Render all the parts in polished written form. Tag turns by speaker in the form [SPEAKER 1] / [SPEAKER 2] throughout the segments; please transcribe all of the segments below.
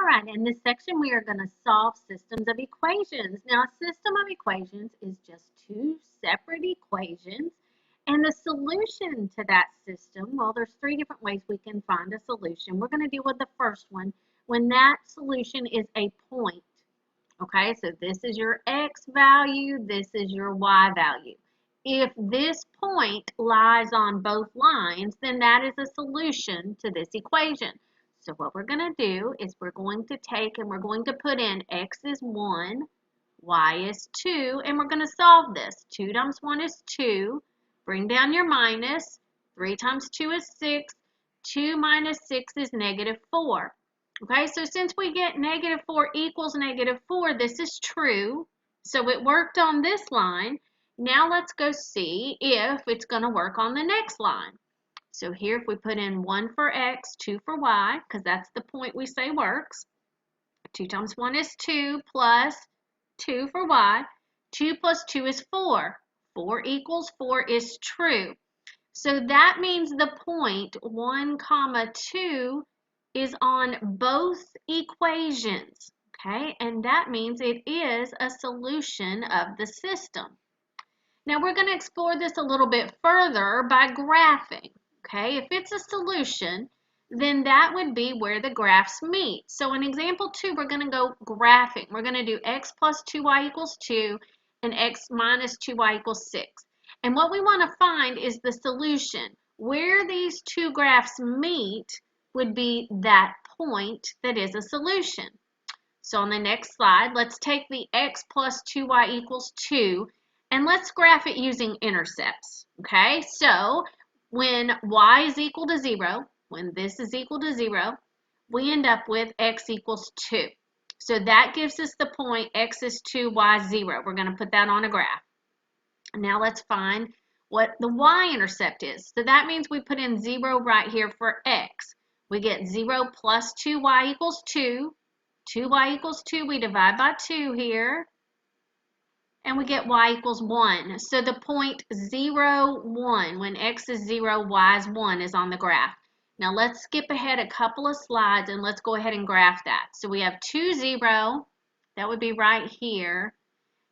[SPEAKER 1] All right, in this section, we are going to solve systems of equations. Now, a system of equations is just two separate equations, and the solution to that system, well, there's three different ways we can find a solution. We're going to deal with the first one when that solution is a point. Okay, so this is your x value, this is your y value. If this point lies on both lines, then that is a solution to this equation. So what we're going to do is we're going to take and we're going to put in x is 1, y is 2, and we're going to solve this. 2 times 1 is 2. Bring down your minus. 3 times 2 is 6. 2 minus 6 is negative 4. Okay, so since we get negative 4 equals negative 4, this is true. So it worked on this line. Now let's go see if it's going to work on the next line. So here if we put in 1 for x, 2 for y, because that's the point we say works. 2 times 1 is 2 plus 2 for y. 2 plus 2 is 4. 4 equals 4 is true. So that means the point 1, 2 is on both equations, okay? And that means it is a solution of the system. Now we're going to explore this a little bit further by graphing, okay? If it's a solution, then that would be where the graphs meet. So in example 2, we're going to go graphing. We're going to do x plus 2y equals 2 and x minus 2y equals 6. And what we want to find is the solution. Where these two graphs meet would be that point that is a solution. So on the next slide, let's take the x plus 2y equals 2 and let's graph it using intercepts. Okay, so when y is equal to 0, when this is equal to 0, we end up with x equals 2. So that gives us the point x is 2, y is 0. We're going to put that on a graph. Now let's find what the y-intercept is. So that means we put in 0 right here for x. We get 0 plus 2y equals 2. 2y equals 2. We divide by 2 here. And we get y equals 1. So the point 0, 1, when x is 0, y is 1 is on the graph. Now let's skip ahead a couple of slides and let's go ahead and graph that. So we have 2, 0. That would be right here.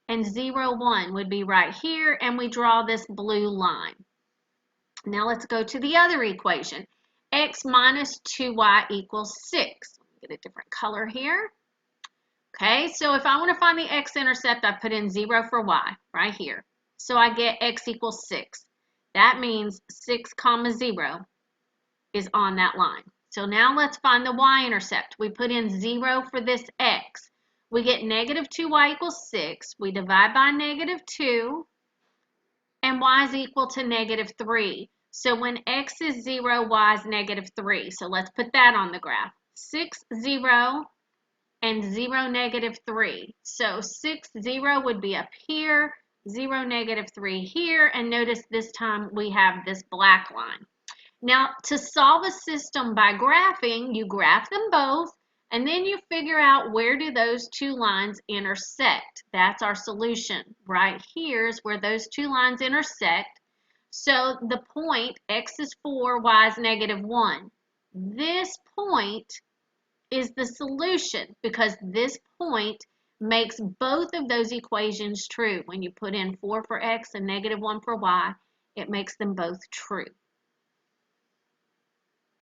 [SPEAKER 1] And 0, 1 would be right here. And we draw this blue line. Now let's go to the other equation. X minus 2y equals 6. Get a different color here. Okay, so if I want to find the x-intercept, I put in 0 for y right here. So I get x equals 6. That means 6, 0 is on that line. So now let's find the y-intercept. We put in 0 for this x. We get negative 2y equals 6. We divide by negative 2. And y is equal to negative 3. So when x is 0, y is negative 3. So let's put that on the graph. 6, 0, and 0, negative 3. So 6, 0 would be up here, 0, negative 3 here, and notice this time we have this black line. Now, to solve a system by graphing, you graph them both, and then you figure out where do those two lines intersect. That's our solution. Right here is where those two lines intersect. So the point, x is 4, y is negative 1. This point is the solution because this point makes both of those equations true. When you put in 4 for x and negative 1 for y, it makes them both true.